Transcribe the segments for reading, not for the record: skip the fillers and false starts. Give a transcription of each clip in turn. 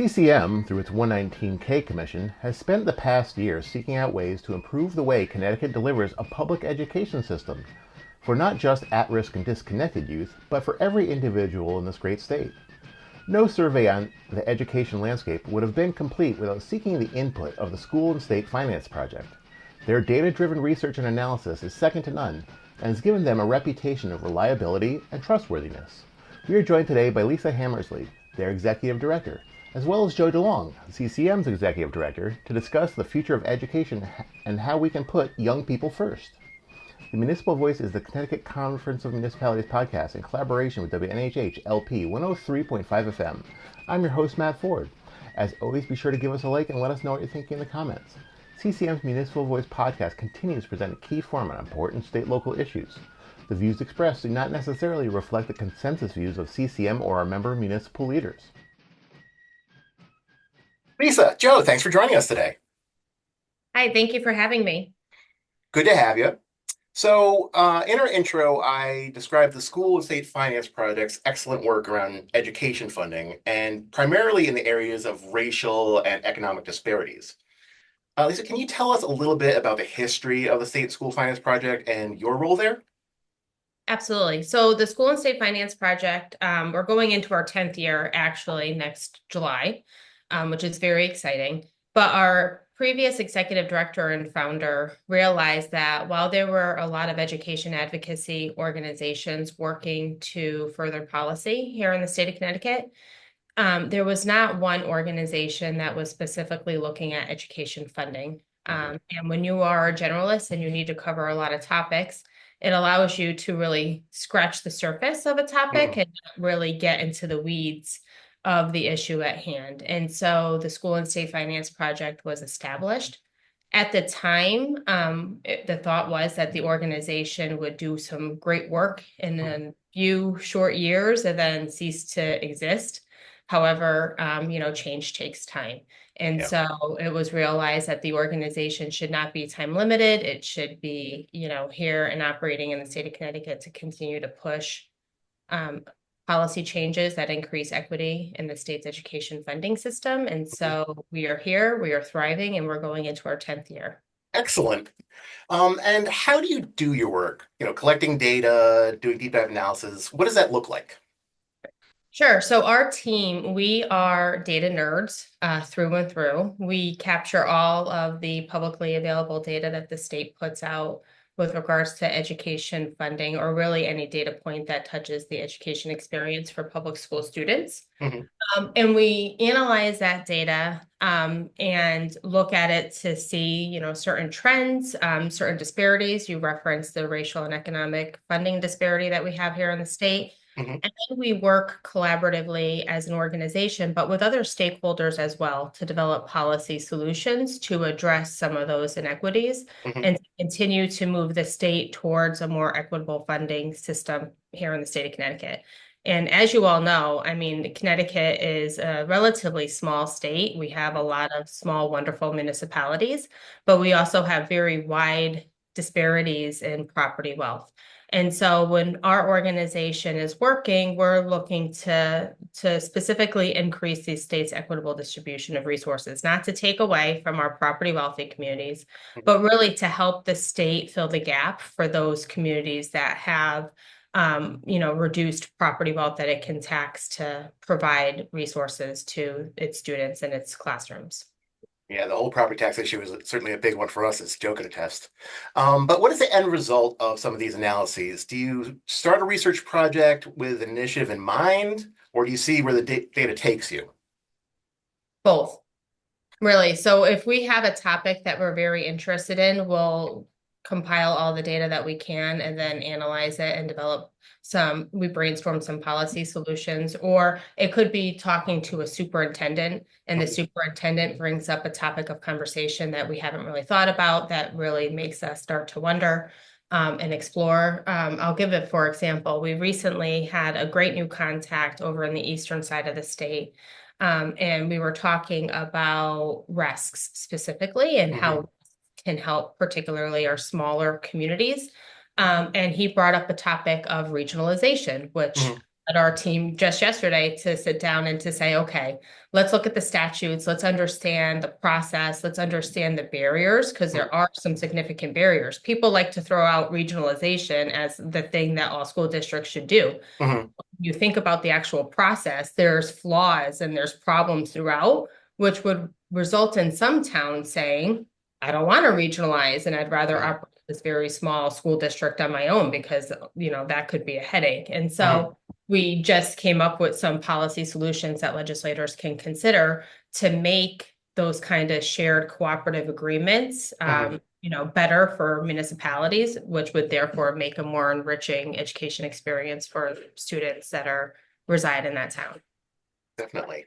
CCM, through its 119K Commission, has spent the past year seeking out ways to improve the way Connecticut delivers a public education system for not just at-risk and disconnected youth, but for every individual in this great state. No survey on the education landscape would have been complete without seeking the input of the School and State Finance Project. Their data-driven research and analysis is second to none and has given them a reputation of reliability and trustworthiness. We are joined today by Lisa Hammersley, their Executive Director, as well as Joe DeLong, CCM's Executive Director, to discuss the future of education and how we can put young people first. The Municipal Voice is the Connecticut Conference of Municipalities podcast in collaboration with WNHH LP 103.5 FM. I'm your host, Matt Ford. As always, be sure to give us a like and let us know what you're thinking in the comments. CCM's Municipal Voice podcast continues to present a key forum on important state-local issues. The views expressed do not necessarily reflect the consensus views of CCM or our member municipal leaders. Lisa, Joe, thanks for joining us today. Hi, thank you for having me. Good to have you. So in our intro, I described the School and State Finance Project's excellent work around education funding, and primarily in the areas of racial and economic disparities. Lisa, can you tell us a little bit about the history of the State School Finance Project and your role there? Absolutely. So the School and State Finance Project, we're going into our 10th year actually next July, which is very exciting. But our previous executive director and founder realized that while there were a lot of education advocacy organizations working to further policy here in the state of Connecticut, there was not one organization that was specifically looking at education funding. And when you are a generalist and you need to cover a lot of topics, it allows you to really scratch the surface of a topic and really get into the weeds of the issue at hand. And so the School and State Finance Project was established. At the time, the thought was that the organization would do some great work in a few short years and then cease to exist. However, change takes time. And so it was realized that the organization should not be time limited. It should be, here and operating in the state of Connecticut to continue to push policy changes that increase equity in the state's education funding system. And so we are here, we are thriving, and we're going into our 10th year. Excellent. And how do you do your work? Collecting data, doing deep dive analysis. What does that look like? Sure. So our team, we are data nerds through and through. We capture all of the publicly available data that the state puts out with regards to education funding, or really any data point that touches the education experience for public school students. And we analyze that data and look at it to see, certain trends, certain disparities. You referenced the racial and economic funding disparity that we have here in the state. And then we work collaboratively as an organization, but with other stakeholders as well, to develop policy solutions to address some of those inequities and to continue to move the state towards a more equitable funding system here in the state of Connecticut. And as you all know, Connecticut is a relatively small state. We have a lot of small, wonderful municipalities, but we also have very wide disparities in property wealth. And so when our organization is working, we're looking to specifically increase the state's equitable distribution of resources, not to take away from our property wealthy communities, but really to help the state fill the gap for those communities that have reduced property wealth that it can tax to provide resources to its students and its classrooms. Yeah, the whole property tax issue is certainly a big one for us, as Joe could attest. But what is the end result of some of these analyses? Do you start a research project with an initiative in mind, or do you see where the data takes you? Both, really. So if we have a topic that we're very interested in, we'll compile all the data that we can and then analyze it and develop we brainstorm some policy solutions. Or it could be talking to a superintendent, and the superintendent brings up a topic of conversation that we haven't really thought about that really makes us start to wonder and explore. I'll give it, for example, we recently had a great new contact over in the eastern side of the state. And we were talking about risks specifically and how can help particularly our smaller communities. And he brought up a topic of regionalization, which led our team just yesterday to sit down and to say, okay, let's look at the statutes, let's understand the process, let's understand the barriers, because there are some significant barriers. People like to throw out regionalization as the thing that all school districts should do. You think about the actual process, there's flaws and there's problems throughout, which would result in some towns saying, I don't want to regionalize and I'd rather operate this very small school district on my own because, that could be a headache. And so we just came up with some policy solutions that legislators can consider to make those kind of shared cooperative agreements, better for municipalities, which would therefore make a more enriching education experience for students that reside in that town. Definitely.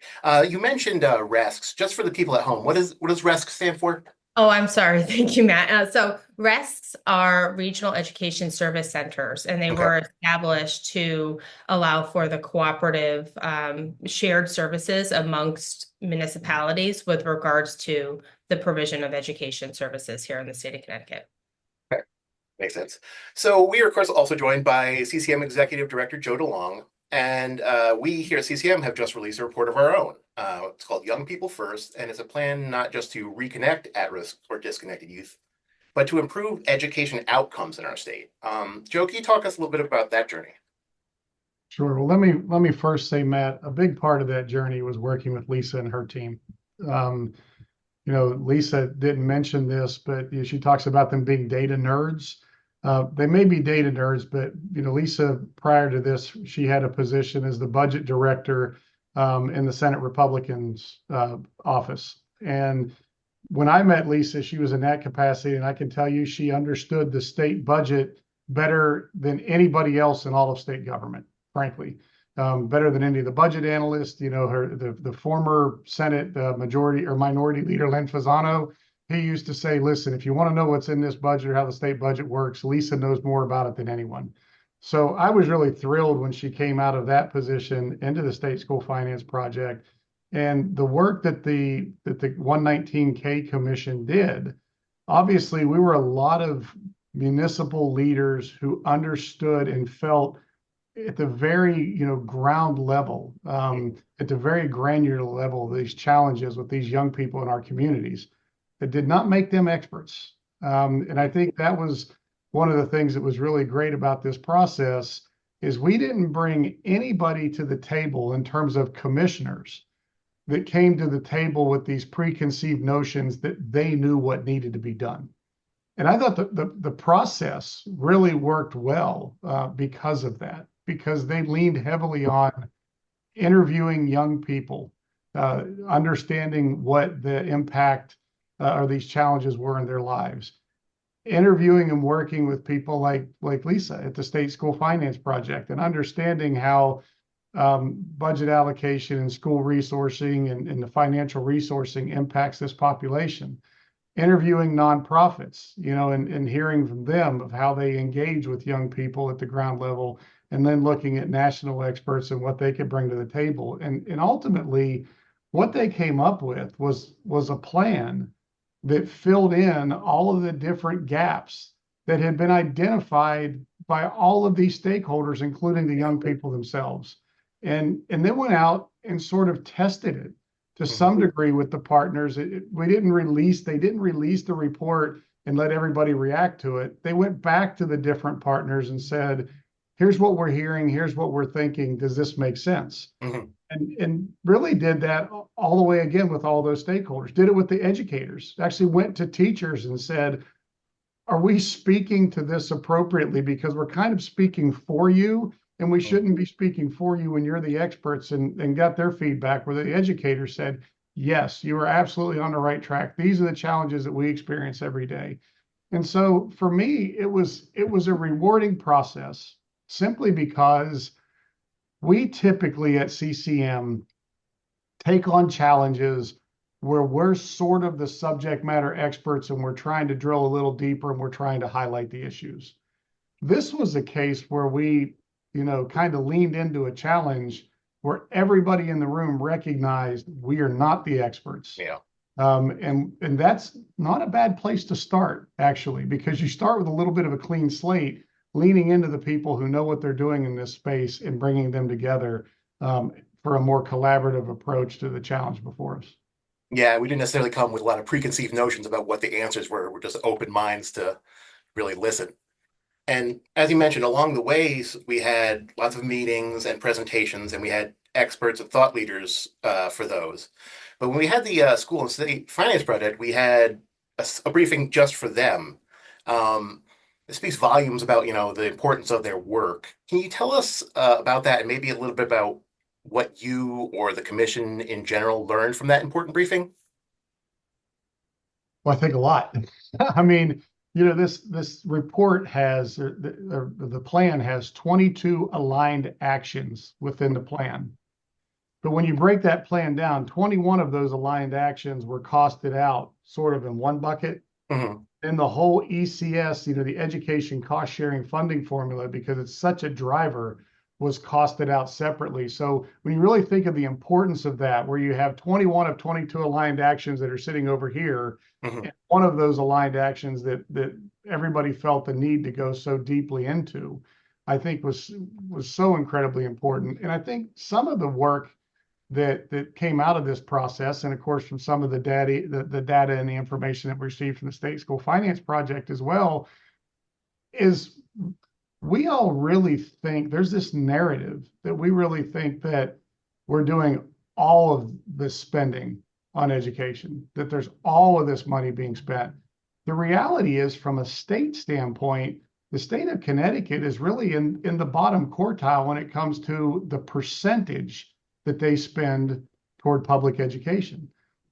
You mentioned RESCs. Just for the people at home, what does RESC stand for? Oh, I'm sorry. Thank you, Matt. So RESCs are Regional Education Service Centers, and they were established to allow for the cooperative shared services amongst municipalities with regards to the provision of education services here in the state of Connecticut. Okay. Makes sense. So we are, of course, also joined by CCM Executive Director Joe DeLong. And we here at CCM have just released a report of our own. It's called Young People First, and it's a plan not just to reconnect at-risk or disconnected youth, but to improve education outcomes in our state. Joe, can you talk us a little bit about that journey? Sure. Well, let me first say, Matt, a big part of that journey was working with Lisa and her team. Lisa didn't mention this, but she talks about them being data nerds. They may be data nerds, but Lisa, prior to this, she had a position as the budget director in the Senate Republicans office. And when I met Lisa, she was in that capacity, and I can tell you she understood the state budget better than anybody else in all of state government, frankly. Better than any of the budget analysts. The former Senate majority or minority leader, Len Fasano, he used to say, listen, if you want to know what's in this budget or how the state budget works, Lisa knows more about it than anyone. So I was really thrilled when she came out of that position into the State School Finance Project. And the work that the 119K Commission did, obviously we were a lot of municipal leaders who understood and felt at the very ground level, at the very granular level, these challenges with these young people in our communities. It did not make them experts. And I think that was one of the things that was really great about this process is we didn't bring anybody to the table in terms of commissioners that came to the table with these preconceived notions that they knew what needed to be done. And I thought the process really worked well because of that, because they leaned heavily on interviewing young people, understanding what the impact or these challenges were in their lives, interviewing and working with people like Lisa at the State School Finance Project, and understanding how budget allocation and school resourcing and the financial resourcing impacts this population. Interviewing nonprofits, and hearing from them of how they engage with young people at the ground level, and then looking at national experts and what they could bring to the table. And ultimately, what they came up with was a plan that filled in all of the different gaps that had been identified by all of these stakeholders, including the young people themselves. And then went out and sort of tested it to some degree with the partners. They didn't release the report and let everybody react to it. They went back to the different partners and said, here's what we're hearing, here's what we're thinking, does this make sense? And really did that all the way again with all those stakeholders. Did it with the educators, actually went to teachers and said, are we speaking to this appropriately? Because we're kind of speaking for you, and we shouldn't be speaking for you when you're the experts, and got their feedback where the educators said, yes, you are absolutely on the right track. These are the challenges that we experience every day. And so for me, it was a rewarding process simply because we typically at CCM take on challenges where we're sort of the subject matter experts and we're trying to drill a little deeper and we're trying to highlight the issues. This was a case where we, kind of leaned into a challenge where everybody in the room recognized we are not the experts. Yeah. And that's not a bad place to start, actually, because you start with a little bit of a clean slate leaning into the people who know what they're doing in this space and bringing them together for a more collaborative approach to the challenge before us. Yeah, we didn't necessarily come with a lot of preconceived notions about what the answers were. We're just open minds to really listen. And as you mentioned, along the ways, we had lots of meetings and presentations, and we had experts and thought leaders for those. But when we had the school and state finance project, we had a briefing just for them. It speaks volumes about, the importance of their work. Can you tell us about that and maybe a little bit about what you or the commission in general learned from that important briefing? Well, I think a lot. I mean, this report has, the plan has 22 aligned actions within the plan. But when you break that plan down, 21 of those aligned actions were costed out sort of in one bucket. Mm-hmm. And the whole ECS, the education cost sharing funding formula, because it's such a driver, was costed out separately. So when you really think of the importance of that, where you have 21 of 22 aligned actions that are sitting over here, Mm-hmm. and one of those aligned actions that everybody felt the need to go so deeply into, I think was so incredibly important. And I think some of the work that came out of this process, and of course from some of the data and the information that we received from the State School Finance Project as well, is we all really think there's this narrative that we really think that we're doing all of this spending on education, that there's all of this money being spent. The reality is, from a state standpoint, the state of Connecticut is really in the bottom quartile when it comes to the percentage that they spend toward public education.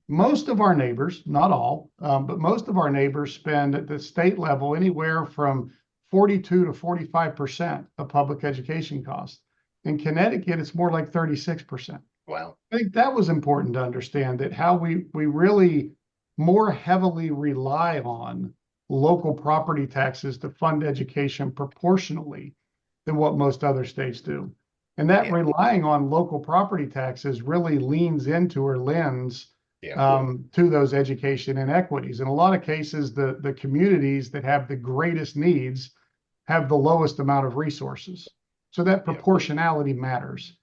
Most of our neighbors, not all, but most of our neighbors spend at the state level anywhere from 42 to 45% of public education costs. In Connecticut, it's more like 36%. Wow. I think that was important to understand, that how we really more heavily rely on local property taxes to fund education proportionally than what most other states do. And that relying on local property taxes really leans into or lends to those education inequities. In a lot of cases, the communities that have the greatest needs have the lowest amount of resources. So that proportionality matters.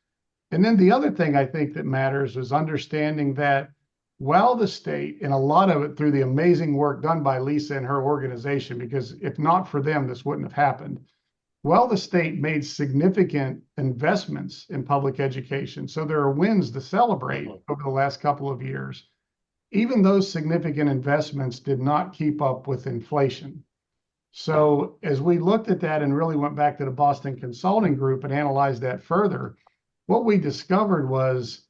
And then the other thing I think that matters is understanding that while the state, and a lot of it through the amazing work done by Lisa and her organization, because if not for them, this wouldn't have happened. While the state made significant investments in public education, so there are wins to celebrate over the last couple of years, even those significant investments did not keep up with inflation. So as we looked at that and really went back to the Boston Consulting Group and analyzed that further, what we discovered was,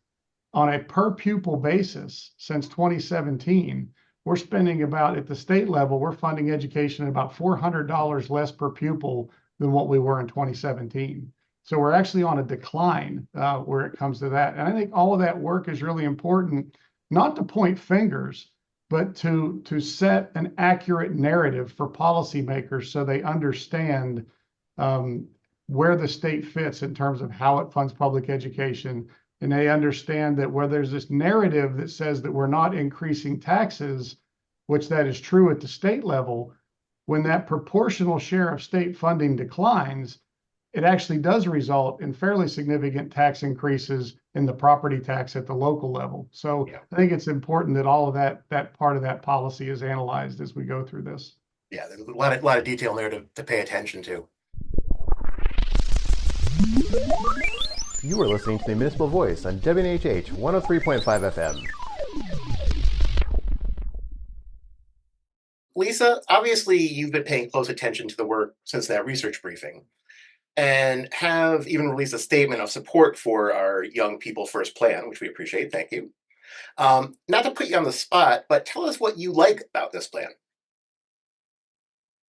on a per pupil basis since 2017, we're spending about, at the state level, we're funding education at about $400 less per pupil than what we were in 2017. So we're actually on a decline where it comes to that. And I think all of that work is really important, not to point fingers, but to set an accurate narrative for policymakers so they understand where the state fits in terms of how it funds public education. And they understand that where there's this narrative that says that we're not increasing taxes, which that is true at the state level, when that proportional share of state funding declines, it actually does result in fairly significant tax increases in the property tax at the local level. So I think it's important that all of that part of that policy is analyzed as we go through this. Yeah, there's a lot of detail in there to pay attention to. You are listening to the Municipal Voice on WNHH 103.5 FM. Lisa, obviously you've been paying close attention to the work since that research briefing, and have even released a statement of support for our Young People First plan, which we appreciate. Thank you. Not to put you on the spot, but tell us what you like about this plan.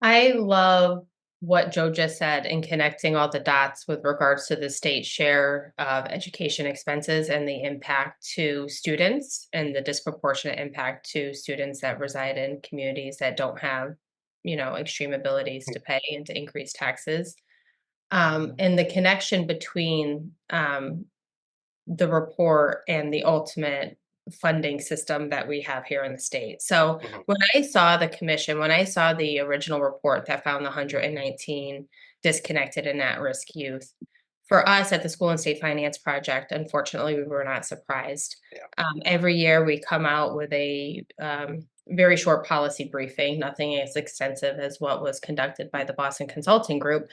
I love what Joe just said in connecting all the dots with regards to the state share of education expenses and the impact to students, and the disproportionate impact to students that reside in communities that don't have, extreme abilities to pay and to increase taxes. And the connection between the report and the ultimate funding system that we have here in the state. So when I saw the commission, when I saw the original report that found the 119 disconnected and at-risk youth. For us at the School and State Finance Project, unfortunately, we were not surprised. Yeah. Every year we come out with a very short policy briefing, nothing as extensive as what was conducted by the Boston Consulting Group.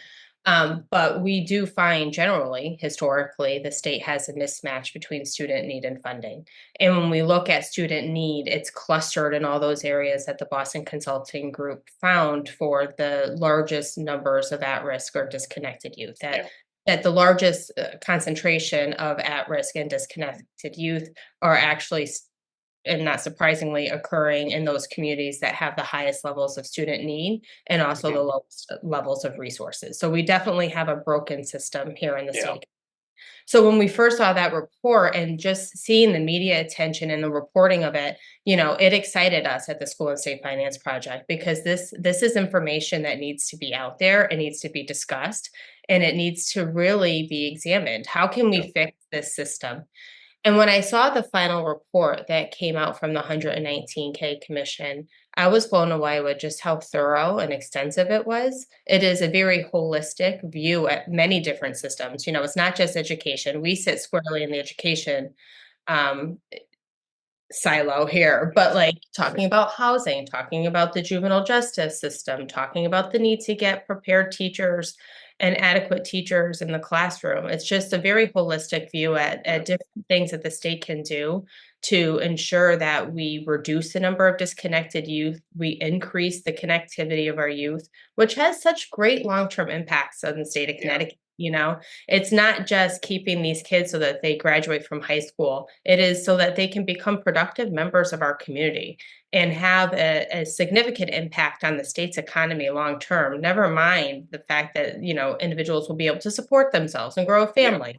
But we do find generally, historically, the state has a mismatch between student need and funding. And when we look at student need, it's clustered in all those areas that the Boston Consulting Group found for the largest numbers of at-risk or disconnected youth. That the largest concentration of at-risk and disconnected youth are actually, and not surprisingly, occurring in those communities that have the highest levels of student need and also the lowest levels of resources. So we definitely have a broken system here in the state. So when we first saw that report and just seeing the media attention and the reporting of it, it excited us at the School and State Finance Project, because this is information that needs to be out there. It needs to be discussed, and it needs to really be examined. How can we fix this system? And when I saw the final report that came out from the 119K Commission, I was blown away with just how thorough and extensive it was. It is a very holistic view at many different systems. It's not just education. We sit squarely in the education silo here, but like talking about housing, talking about the juvenile justice system, talking about the need to get prepared teachers and adequate teachers in the classroom. It's just a very holistic view at different things that the state can do to ensure that we reduce the number of disconnected youth, we increase the connectivity of our youth, which has such great long-term impacts on the state of Connecticut. It's not just keeping these kids so that they graduate from high school. It is so that they can become productive members of our community and have a significant impact on the state's economy long term. Never mind the fact that, individuals will be able to support themselves and grow a family. Yeah.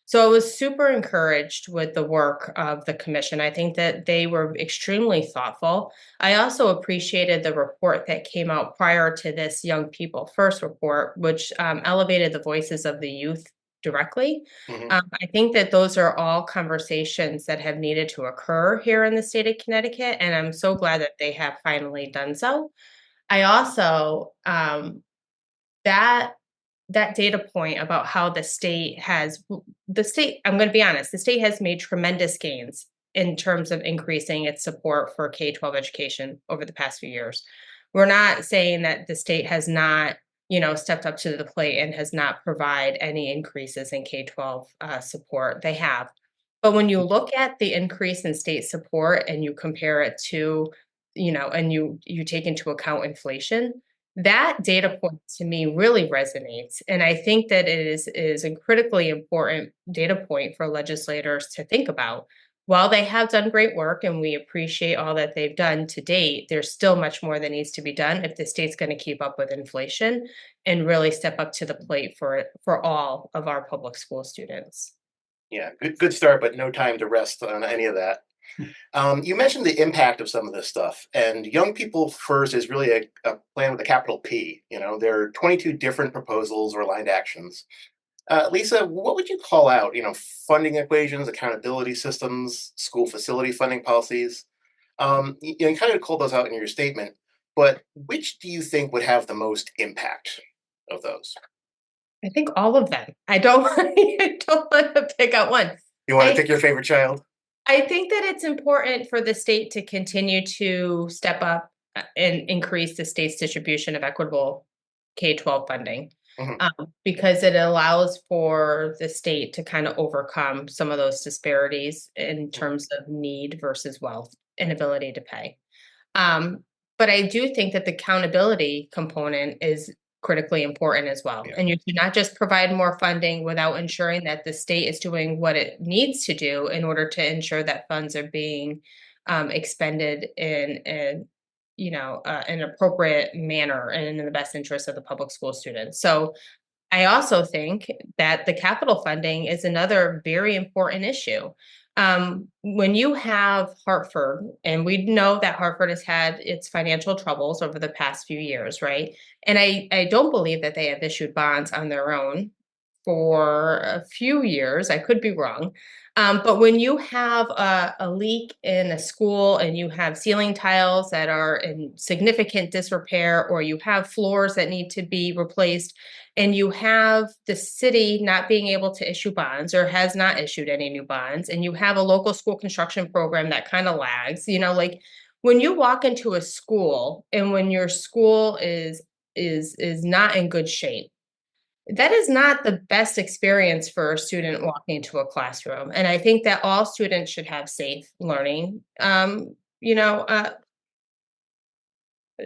So I was super encouraged with the work of the commission. I think that they were extremely thoughtful. I also appreciated the report that came out prior to this Young People First report, which elevated the voices of the youth directly. I think that those are all conversations that have needed to occur here in the state of Connecticut, and I'm so glad that they have finally done so. I also, that data point about how I'm going to be honest, the state has made tremendous gains in terms of increasing its support for K-12 education over the past few years. We're not saying that the state has not, stepped up to the plate and has not provided any increases in K-12 support. They have. But when you look at the increase in state support and you compare it to, and you take into account inflation, that data point to me really resonates. And I think that it is a critically important data point for legislators to think about. While they have done great work and we appreciate all that they've done to date, there's still much more that needs to be done if the state's going to keep up with inflation and really step up to the plate for all of our public school students. Yeah, good start, but no time to rest on any of that. You mentioned the impact of some of this stuff, and Young People First is really a plan with a capital P. There are 22 different proposals or aligned actions. Lisa, what would you call out? Funding equations, accountability systems, school facility funding policies. You kind of called those out in your statement, but which do you think would have the most impact of those? I think all of them. I don't want to pick out one. You want to pick your favorite child? I think that it's important for the state to continue to step up and increase the state's distribution of equitable K-12 funding, because it allows for the state to kind of overcome some of those disparities in terms of need versus wealth and ability to pay. But I do think that the accountability component is critically important as well. Yeah. And you should not just provide more funding without ensuring that the state is doing what it needs to do in order to ensure that funds are being expended in an appropriate manner and in the best interest of the public school students. So I also think that the capital funding is another very important issue. When you have Hartford, and we know that Hartford has had its financial troubles over the past few years, right? And I don't believe that they have issued bonds on their own for a few years. I could be wrong. But when you have a leak in a school and you have ceiling tiles that are in significant disrepair, or you have floors that need to be replaced, and you have the city not being able to issue bonds or has not issued any new bonds, and you have a local school construction program that kind of lags, like when you walk into a school and when your school is not in good shape, that is not the best experience for a student walking into a classroom. And I think that all students should have safe learning,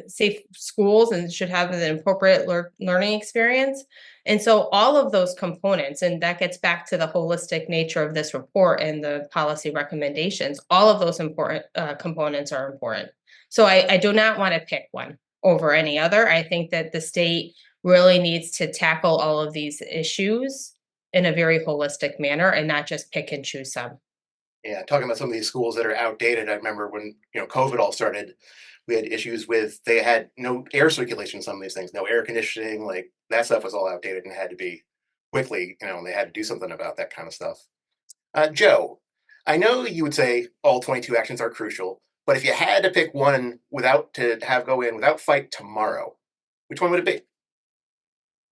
safe schools, and should have an appropriate learning experience. And so all of those components, and that gets back to the holistic nature of this report and the policy recommendations, all of those important components are important. So I do not want to pick one over any other. I think that the state really needs to tackle all of these issues in a very holistic manner and not just pick and choose some. Yeah, talking about some of these schools that are outdated. I remember when COVID all started, we had issues with they had no air circulation in some of these things, no air conditioning, like that stuff was all outdated and had to be quickly, and they had to do something about that kind of stuff. Joe, I know you would say all 22 actions are crucial, but if you had to pick one without fight tomorrow, which one would it be?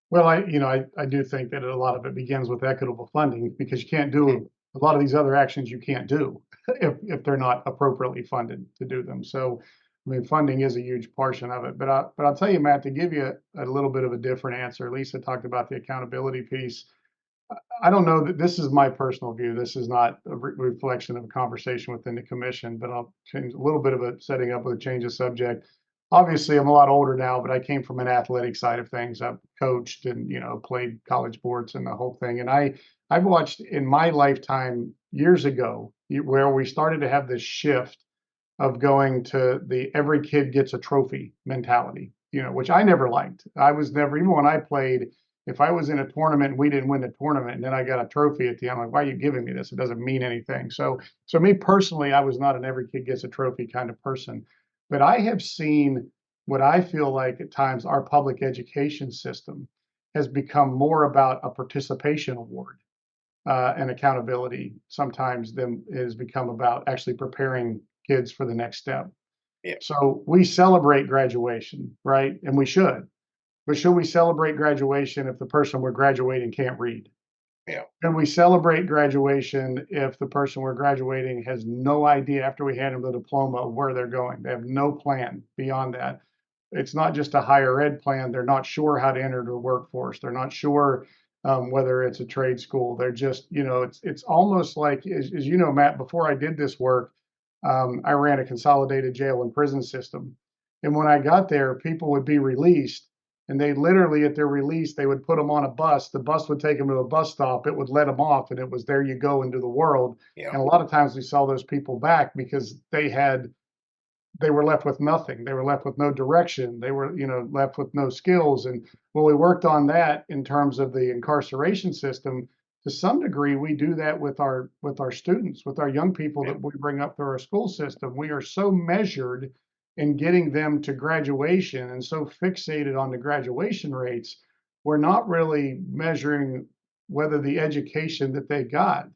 Well, I do think that a lot of it begins with equitable funding, because you can't Mhm. do a lot of these other actions you can't do if they're not appropriately funded to do them. So, I mean, funding is a huge portion of it. But I'll tell you, Matt, to give you a little bit of a different answer. Lisa talked about the accountability piece. I don't know that this is my personal view. This is not a reflection of a conversation within the commission, but I'll change a little bit of a setting up with a change of subject. Obviously, I'm a lot older now, but I came from an athletic side of things. I've coached and played college sports and the whole thing. And I've watched in my lifetime years ago where we started to have this shift of going to the every kid gets a trophy mentality, which I never liked. I was never, even when I played, if I was in a tournament and we didn't win the tournament and then I got a trophy at the end, I'm like, why are you giving me this? It doesn't mean anything. So me personally, I was not an every kid gets a trophy kind of person. But I have seen what I feel like at times our public education system has become more about a participation award and accountability sometimes than it has become about actually preparing kids for the next step. Yeah. So we celebrate graduation, right? And we should. But should we celebrate graduation if the person we're graduating can't read? Yeah. Can we celebrate graduation if the person we're graduating has no idea after we hand them the diploma of where they're going? They have no plan beyond that. It's not just a higher ed plan. They're not sure how to enter the workforce. They're not sure whether it's a trade school. They're just, it's almost like, as you know, Matt, before I did this work, I ran a consolidated jail and prison system. And when I got there, people would be released, and they literally, at their release, they would put them on a bus. The bus would take them to a bus stop. It would let them off, and it was there you go into the world. Yeah. And a lot of times we saw those people back because they were left with nothing. They were left with no direction. They were, left with no skills. And when we worked on that in terms of the incarceration system, to some degree, we do that with our students, with our young people that we bring up through our school system. We are so measured in getting them to graduation and so fixated on the graduation rates, we're not really measuring whether the education that they got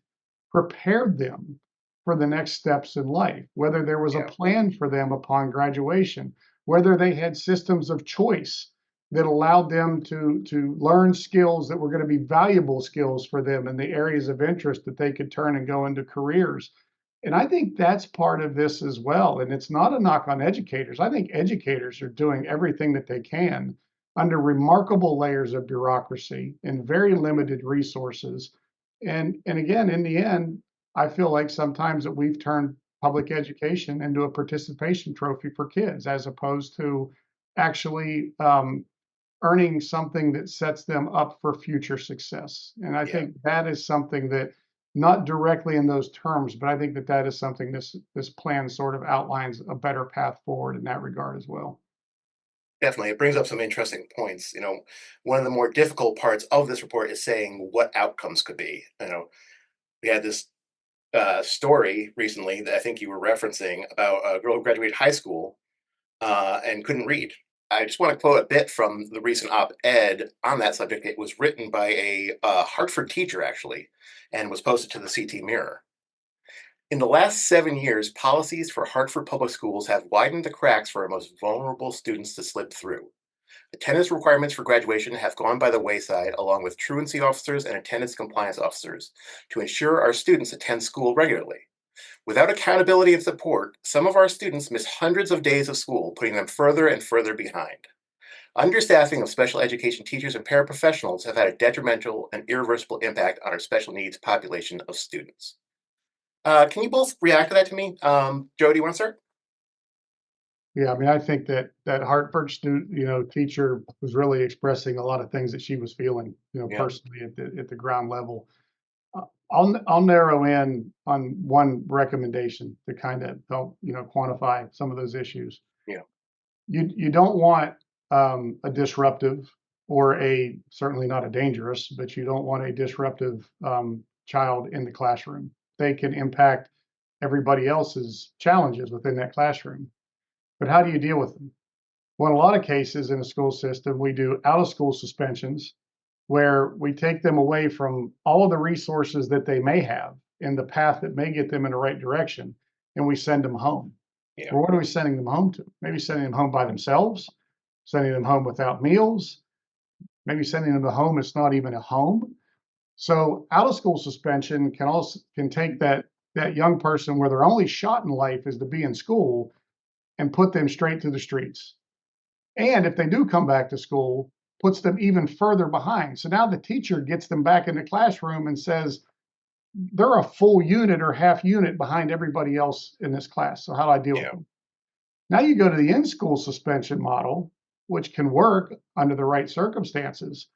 prepared them for the next steps in life, whether there was a plan for them upon graduation, whether they had systems of choice that allowed them to learn skills that were going to be valuable skills for them in the areas of interest that they could turn and go into careers. And I think that's part of this as well. And it's not a knock on educators. I think educators are doing everything that they can under remarkable layers of bureaucracy and very limited resources. And again, in the end, I feel like sometimes that we've turned public education into a participation trophy for kids, as opposed to actually earning something that sets them up for future success. And I think that is something that, not directly in those terms, but I think that is something this plan sort of outlines a better path forward in that regard as well. Definitely. It brings up some interesting points. One of the more difficult parts of this report is saying what outcomes could be. We had this story recently that I think you were referencing about a girl who graduated high school and couldn't read. I just want to quote a bit from the recent op-ed on that subject. It was written by a Hartford teacher, actually, and was posted to the CT Mirror. In the last 7 years, policies for Hartford public schools have widened the cracks for our most vulnerable students to slip through. Attendance requirements for graduation have gone by the wayside, along with truancy officers and attendance compliance officers, to ensure our students attend school regularly. Without accountability and support, some of our students miss hundreds of days of school, putting them further and further behind. Understaffing of special education teachers and paraprofessionals have had a detrimental and irreversible impact on our special needs population of students. Can you both react to that to me? Joe, do you want to start? Yeah, I mean, I think that Hartford teacher was really expressing a lot of things that she was feeling, Yeah. personally at the ground level. I'll narrow in on one recommendation to kind of help, quantify some of those issues. Yeah. You don't want a disruptive or certainly not a dangerous, but you don't want a disruptive child in the classroom. They can impact everybody else's challenges within that classroom. But how do you deal with them? Well, in a lot of cases in the school system, we do out of school suspensions where we take them away from all of the resources that they may have in the path that may get them in the right direction, and we send them home. Yeah. Well, what are we sending them home to? Maybe sending them home by themselves, sending them home without meals, maybe sending them to home it's not even a home. So out of school suspension can take that young person where their only shot in life is to be in school and put them straight to the streets. And if they do come back to school, puts them even further behind. So now the teacher gets them back in the classroom and says, they're a full unit or half unit behind everybody else in this class. So how do I deal with them? Now you go to the in-school suspension model, which can work under the right circumstances.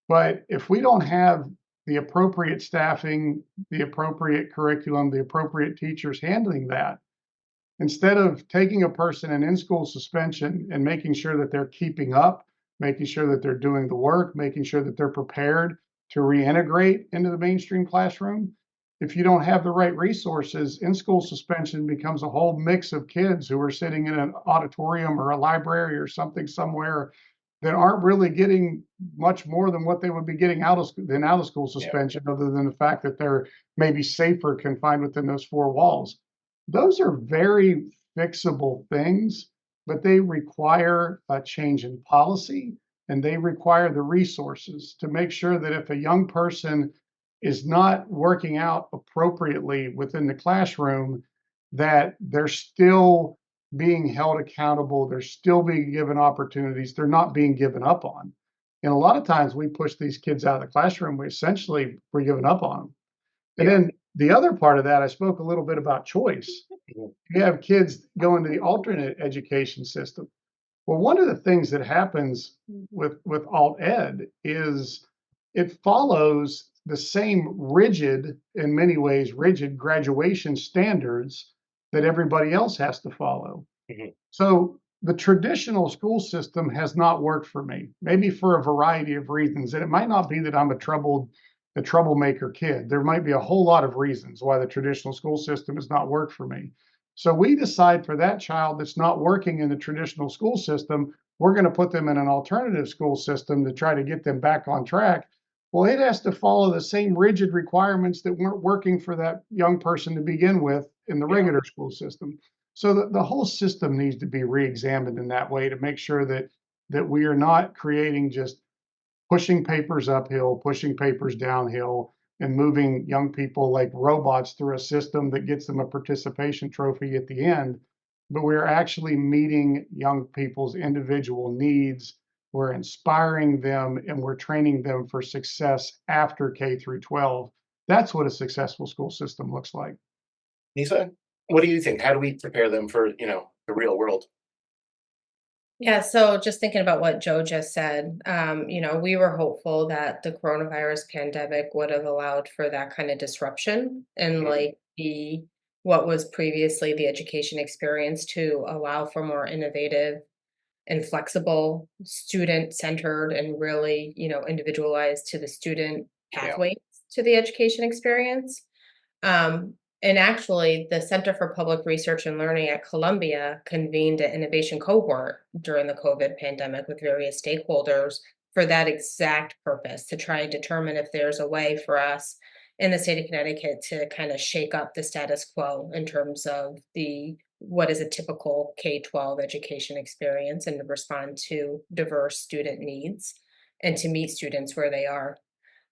But if we don't have the appropriate staffing, the appropriate curriculum, the appropriate teachers handling that, instead of taking a person in school suspension and making sure that they're keeping up, making sure that they're doing the work, making sure that they're prepared to reintegrate into the mainstream classroom, if you don't have the right resources, in school suspension becomes a whole mix of kids who are sitting in an auditorium or a library or something somewhere that aren't really getting much more than what they would be getting out of school suspension, other than the fact that they're maybe safer confined within those four walls. Those are very fixable things, but they require a change in policy, and they require the resources to make sure that if a young person is not working out appropriately within the classroom, that they're still being held accountable, they're still being given opportunities, they're not being given up on. And a lot of times we push these kids out of the classroom, we're giving up on them. And then the other part of that, I spoke a little bit about choice. You have kids going to the alternate education system. Well, one of the things that happens with alt ed is it follows the same in many ways, rigid graduation standards that everybody else has to follow. Mhm. So the traditional school system has not worked for me, maybe for a variety of reasons. And it might not be that I'm a troublemaker kid. There might be a whole lot of reasons why the traditional school system has not worked for me. So we decide for that child that's not working in the traditional school system, we're going to put them in an alternative school system to try to get them back on track. Well, it has to follow the same rigid requirements that weren't working for that young person to begin with in the regular school system. So the whole system needs to be re-examined in that way to make sure that we are not creating just pushing papers uphill, pushing papers downhill, and moving young people like robots through a system that gets them a participation trophy at the end. But we're actually meeting young people's individual needs. We're inspiring them and we're training them for success after K through 12. That's what a successful school system looks like. Lisa, what do you think? How do we prepare them for, the real world? Yeah, so just thinking about what Joe just said, we were hopeful that the coronavirus pandemic would have allowed for that kind of disruption and Mhm. like what was previously the education experience to allow for more innovative and flexible, student centered, and really, individualized to the student Yeah. pathways to the education experience. And actually, the Center for Public Research and Learning at Columbia convened an innovation cohort during the COVID pandemic with various stakeholders for that exact purpose, to try and determine if there's a way for us in the state of Connecticut to kind of shake up the status quo in terms of what is a typical K-12 education experience and to respond to diverse student needs and to meet students where they are.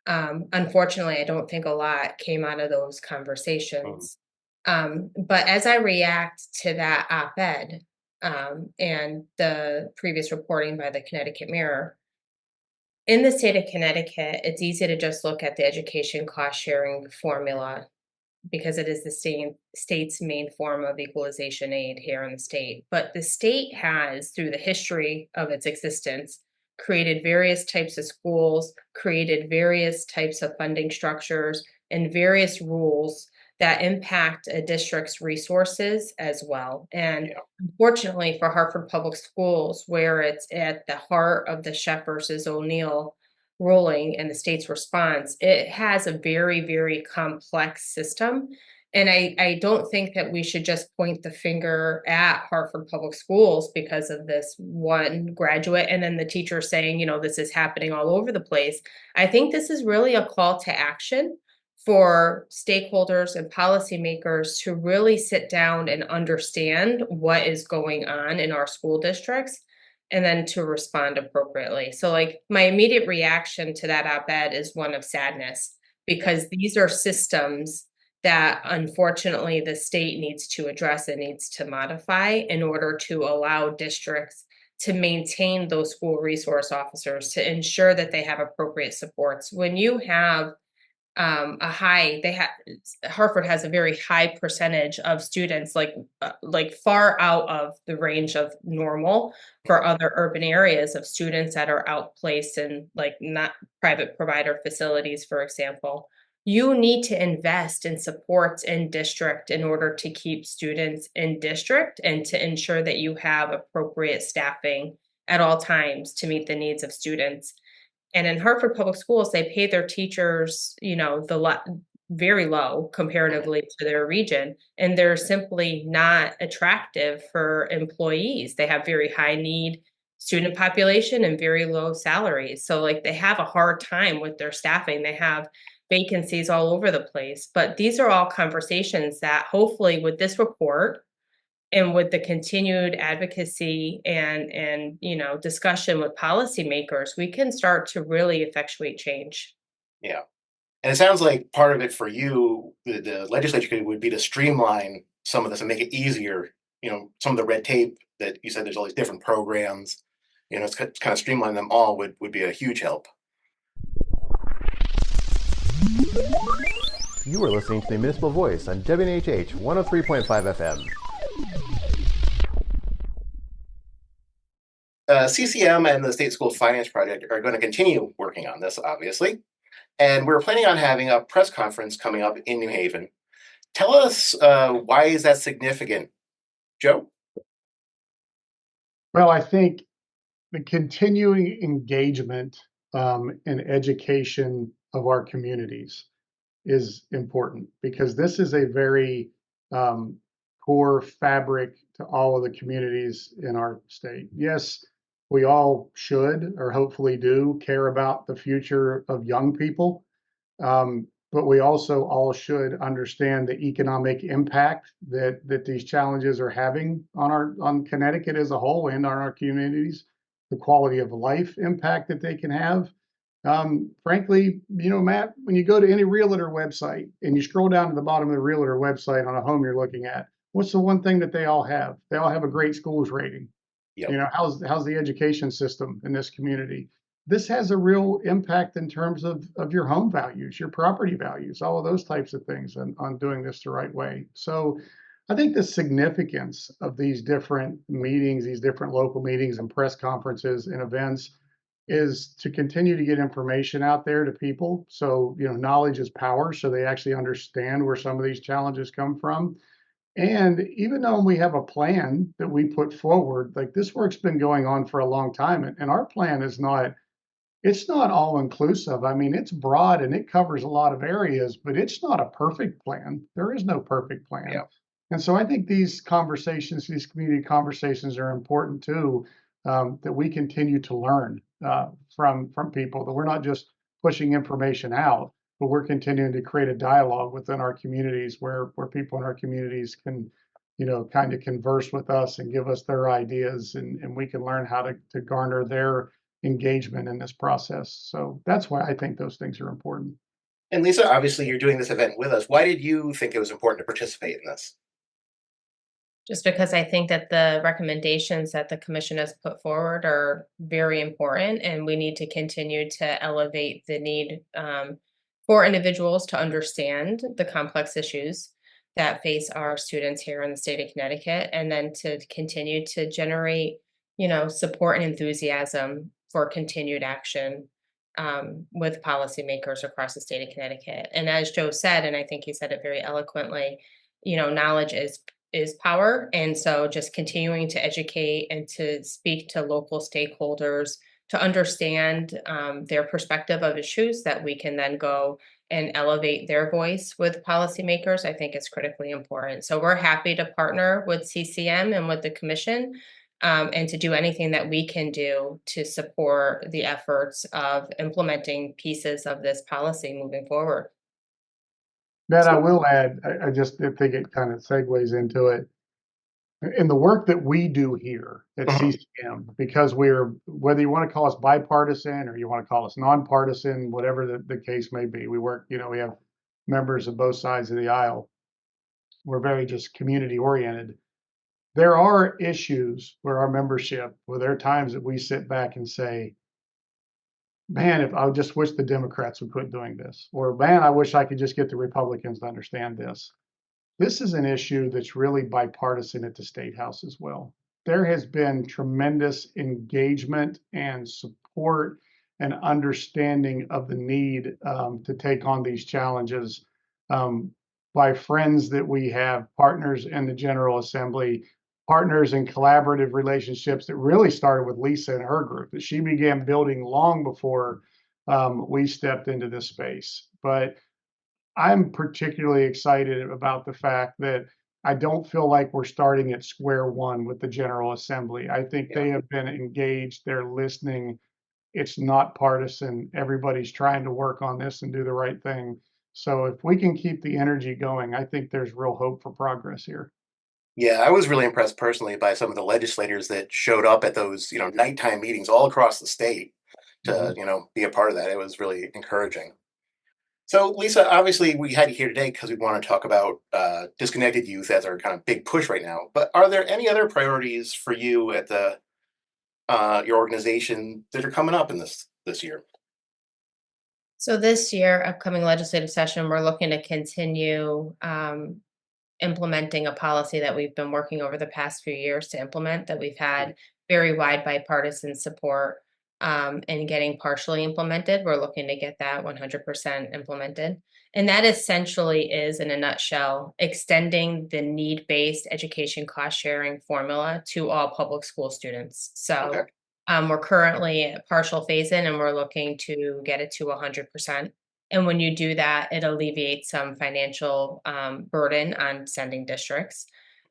Unfortunately, I don't think a lot came out of those conversations. But as I react to that op-ed and the previous reporting by the Connecticut Mirror, in the state of Connecticut, it's easy to just look at the education cost sharing formula because it is the state's main form of equalization aid here in the state. But the state has, through the history of its existence, created various types of schools, created various types of funding structures, and various rules that impact a district's resources as well. And unfortunately for Hartford Public Schools, where it's at the heart of the Sheff versus O'Neill ruling and the state's response, it has a very, very complex system. And I don't think that we should just point the finger at Hartford Public Schools because of this one graduate and then the teacher saying, this is happening all over the place. I think this is really a call to action for stakeholders and policymakers to really sit down and understand what is going on in our school districts and then to respond appropriately. So like my immediate reaction to that op-ed is one of sadness because these are systems that unfortunately the state needs to address and needs to modify in order to allow districts to maintain those school resource officers to ensure that they have appropriate supports. When you have Hartford has a very high percentage of students like far out of the range of normal for other urban areas of students that are outplaced in like not private provider facilities, for example. You need to invest in supports in district in order to keep students in district and to ensure that you have appropriate staffing at all times to meet the needs of students. And in Hartford Public Schools, they pay their teachers, very low comparatively to their region, and they're simply not attractive for employees. They have very high need student population and very low salaries. So like they have a hard time with their staffing. They have vacancies all over the place. But these are all conversations that hopefully with this report and with the continued advocacy and discussion with policymakers, we can start to really effectuate change. Yeah. And it sounds like part of it for you, the legislature would be to streamline some of this and make it easier. Some of the red tape that you said there's all these different programs, it's kind of streamline them all would be a huge help. You are listening to the Municipal Voice on WNHH 103.5 FM. CCM and the State School Finance Project are going to continue working on this, obviously. And we're planning on having a press conference coming up in New Haven. Tell us, why is that significant, Joe? Well, I think the continuing engagement in education of our communities is important because this is a very core fabric to all of the communities in our state. Yes, we all should, or hopefully do, care about the future of young people, but we also all should understand the economic impact that these challenges are having on Connecticut as a whole and on our communities, the quality of life impact that they can have. Frankly, Matt, when you go to any realtor website and you scroll down to the bottom of the realtor website on a home you're looking at, what's the one thing that they all have? They all have a great schools rating. Yep. How's the education system in this community? This has a real impact in terms of your home values, your property values, all of those types of things on doing this the right way. So I think the significance of these different meetings, these different local meetings and press conferences and events is to continue to get information out there to people. So, knowledge is power. So they actually understand where some of these challenges come from. And even though we have a plan that we put forward, like this work's been going on for a long time, and our plan is not it's not all inclusive. I mean, it's broad and it covers a lot of areas, but it's not a perfect plan. There is no perfect plan. Yeah. And so I think these conversations, these community conversations are important too, that we continue to learn from people, that we're not just pushing information out, but we're continuing to create a dialogue within our communities where people in our communities can, kind of converse with us and give us their ideas, and we can learn how to garner their engagement in this process. So that's why I think those things are important. And Lisa, obviously you're doing this event with us. Why did you think it was important to participate in this? Just because I think that the recommendations that the commission has put forward are very important, and we need to continue to elevate the need for individuals to understand the complex issues that face our students here in the state of Connecticut, and then to continue to generate, support and enthusiasm for continued action with policymakers across the state of Connecticut. And as Joe said, and I think he said it very eloquently, knowledge is power. And so just continuing to educate and to speak to local stakeholders to understand their perspective of issues that we can then go and elevate their voice with policymakers, I think is critically important. So we're happy to partner with CCM and with the commission and to do anything that we can do to support the efforts of implementing pieces of this policy moving forward. That I will add, I just think it kind of segues into it. In the work that we do here at Mhm. CCM, because whether you want to call us bipartisan or you want to call us nonpartisan, whatever the case may be, we work, we have members of both sides of the aisle. We're very just community oriented. There are issues where there are times that we sit back and say, man, if I just wish the Democrats would quit doing this, or man, I wish I could just get the Republicans to understand this. This is an issue that's really bipartisan at the State House as well. There has been tremendous engagement and support and understanding of the need to take on these challenges by friends that we have, partners in the General Assembly, partners in collaborative relationships that really started with Lisa and her group that she began building long before we stepped into this space. But I'm particularly excited about the fact that I don't feel like we're starting at square one with the General Assembly. I think Yeah. they have been engaged, they're listening. It's not partisan. Everybody's trying to work on this and do the right thing. So if we can keep the energy going, I think there's real hope for progress here. Yeah, I was really impressed personally by some of the legislators that showed up at those, nighttime meetings all across the state to, Mhm. be a part of that. It was really encouraging. So, Lisa, obviously, we had you here today because we want to talk about disconnected youth as our kind of big push right now. But are there any other priorities for you at the your organization that are coming up in this year? So this year, upcoming legislative session, we're looking to continue implementing a policy that we've been working over the past few years to implement, that we've had very wide bipartisan support in getting partially implemented. We're looking to get that 100% implemented. And that essentially is, in a nutshell, extending the need-based education cost sharing formula to all public school students. Okay. So we're currently at partial phase in, and we're looking to get it to 100%. And when you do that, it alleviates some financial burden on sending districts.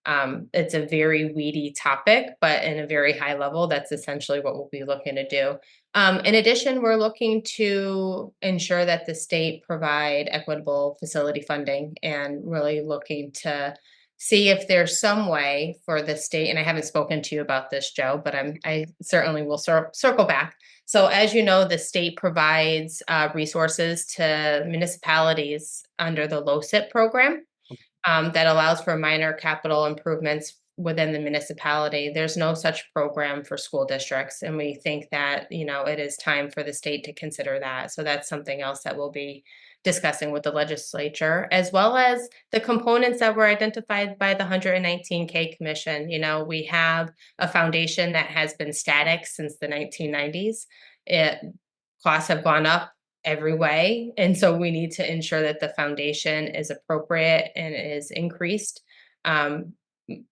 It's a very weedy topic, but in a very high level, that's essentially what we'll be looking to do. In addition, we're looking to ensure that the state provide equitable facility funding, and really looking to see if there's some way for the state, and I haven't spoken to you about this, Joe, but I certainly will circle back. So as you know, the state provides resources to municipalities under the LoSIP program that allows for minor capital improvements within the municipality. There's no such program for school districts, and we think that, it is time for the state to consider that. So that's something else that we'll be discussing with the legislature, as well as the components that were identified by the 119K Commission. We have a foundation that has been static since the 1990s. Costs have gone up every way, and so we need to ensure that the foundation is appropriate and is increased.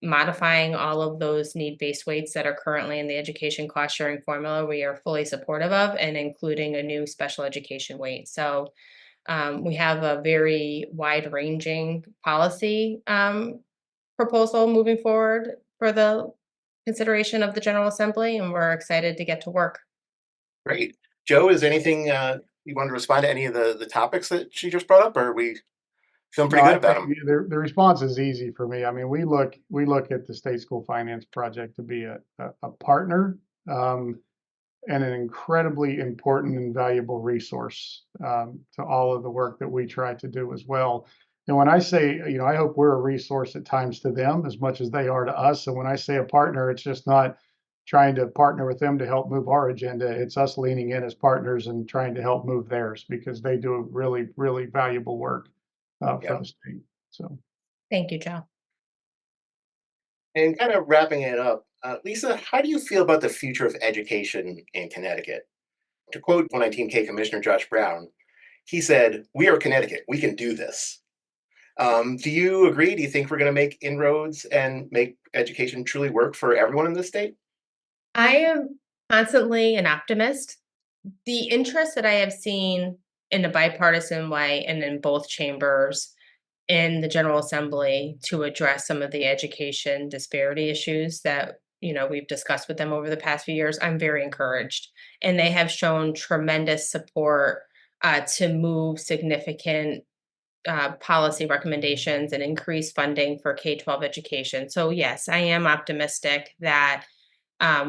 modifying all of those need-based weights that are currently in the education cost sharing formula, we are fully supportive of, and including a new special education weight. So we have a very wide-ranging policy proposal moving forward for the consideration of the General Assembly, and we're excited to get to work. Great. Joe, is anything you want to respond to any of the topics that she just brought up, or are we feeling pretty good about them? The response is easy for me. I mean, we look at the state school finance project to be a partner, and an incredibly important and valuable resource to all of the work that we try to do as well. And when I say, I hope we're a resource at times to them as much as they are to us. And when I say a partner, it's just not trying to partner with them to help move our agenda. It's us leaning in as partners and trying to help move theirs, because they do really, really valuable work for the state. So Thank you, Joe. And kind of wrapping it up, Lisa, how do you feel about the future of education in Connecticut? To quote 119K Commissioner Josh Brown, he said, "We are Connecticut. We can do this." Do you agree? Do you think we're going to make inroads and make education truly work for everyone in this state? I am constantly an optimist. The interest that I have seen in a bipartisan way and in both chambers in the General Assembly to address some of the education disparity issues that we've discussed with them over the past few years, I'm very encouraged. And they have shown tremendous support to move significant policy recommendations and increase funding for K-12 education. So yes, I am optimistic that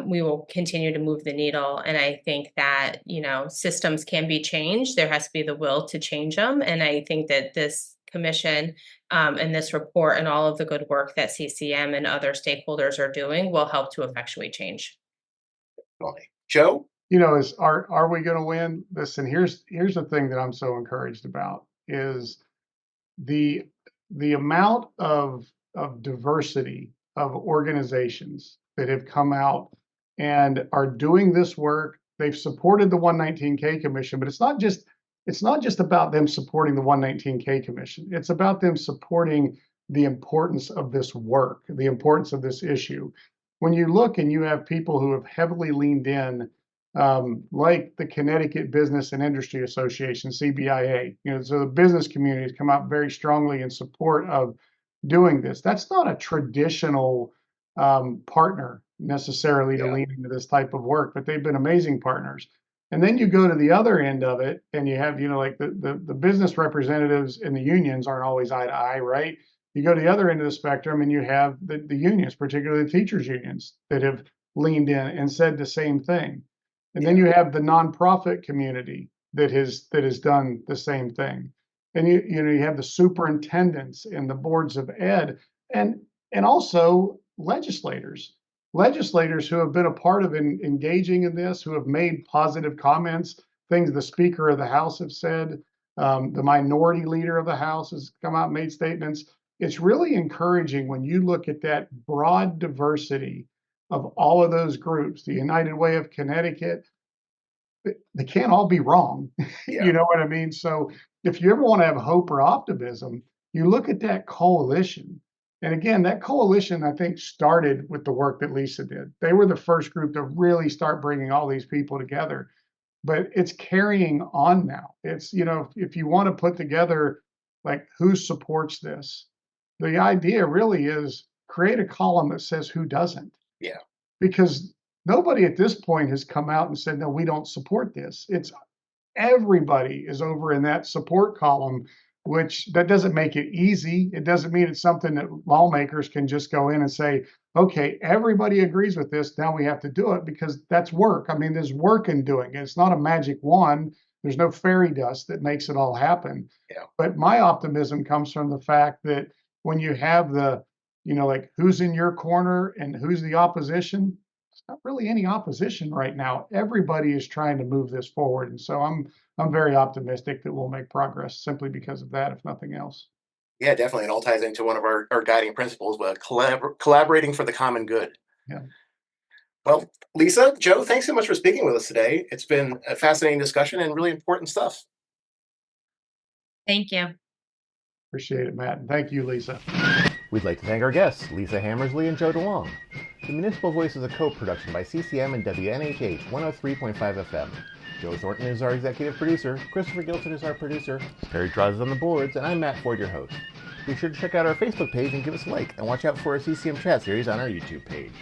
we will continue to move the needle. And I think that, systems can be changed. There has to be the will to change them. And I think that this commission and this report and all of the good work that CCM and other stakeholders are doing will help to effectuate change. Joe? Are we going to win? Listen, here's the thing that I'm so encouraged about is the amount of diversity of organizations that have come out and are doing this work. They've supported the 119K Commission, but it's not just about them supporting the 119K Commission. It's about them supporting the importance of this work, the importance of this issue. When you look and you have people who have heavily leaned in, like the Connecticut Business and Industry Association, CBIA, so the business community has come out very strongly in support of doing this. That's not a traditional partner necessarily to lean into this type of work, but they've been amazing partners. And then you go to the other end of it, and you have, like the business representatives and the unions aren't always eye to eye, right? You go to the other end of the spectrum, and you have the unions, particularly the teachers unions, that have leaned in and said the same thing. And then you have the nonprofit community that has done the same thing. And you have the superintendents and the boards of ed, and also legislators who have been a part of engaging in this, who have made positive comments, things the Speaker of the House have said, the minority leader of the House has come out and made statements. It's really encouraging when you look at that broad diversity of all of those groups. The United Way of Connecticut, they can't all be wrong. You know what I mean? So if you ever want to have hope or optimism, you look at that coalition. And again, that coalition, I think, started with the work that Lisa did. They were the first group to really start bringing all these people together. But it's carrying on now. It's, if you want to put together, like, who supports this, the idea really is create a column that says who doesn't. Yeah. Because nobody at this point has come out and said, no, we don't support this. It's everybody is over in that support column, which that doesn't make it easy. It doesn't mean it's something that lawmakers can just go in and say, okay, everybody agrees with this. Now we have to do it, because that's work. I mean, there's work in doing it. It's not a magic wand. There's no fairy dust that makes it all happen. Yeah. But my optimism comes from the fact that when you have the, like, who's in your corner and who's the opposition, it's not really any opposition right now. Everybody is trying to move this forward. And so I'm very optimistic that we'll make progress simply because of that, if nothing else. Yeah, definitely. It all ties into one of our guiding principles, but collaborating for the common good. Yeah. Well, Lisa, Joe, thanks so much for speaking with us today. It's been a fascinating discussion and really important stuff. Thank you. Appreciate it, Matt. And thank you, Lisa. We'd like to thank our guests, Lisa Hammersley and Joe DeLong. The Municipal Voice is a co-production by CCM and WNHH 103.5 FM. Joe Thornton is our executive producer, Christopher Gilson is our producer, Terry Draws is on the boards, and I'm Matt Ford, your host. Be sure to check out our Facebook page and give us a like, and watch out for our CCM chat series on our YouTube page.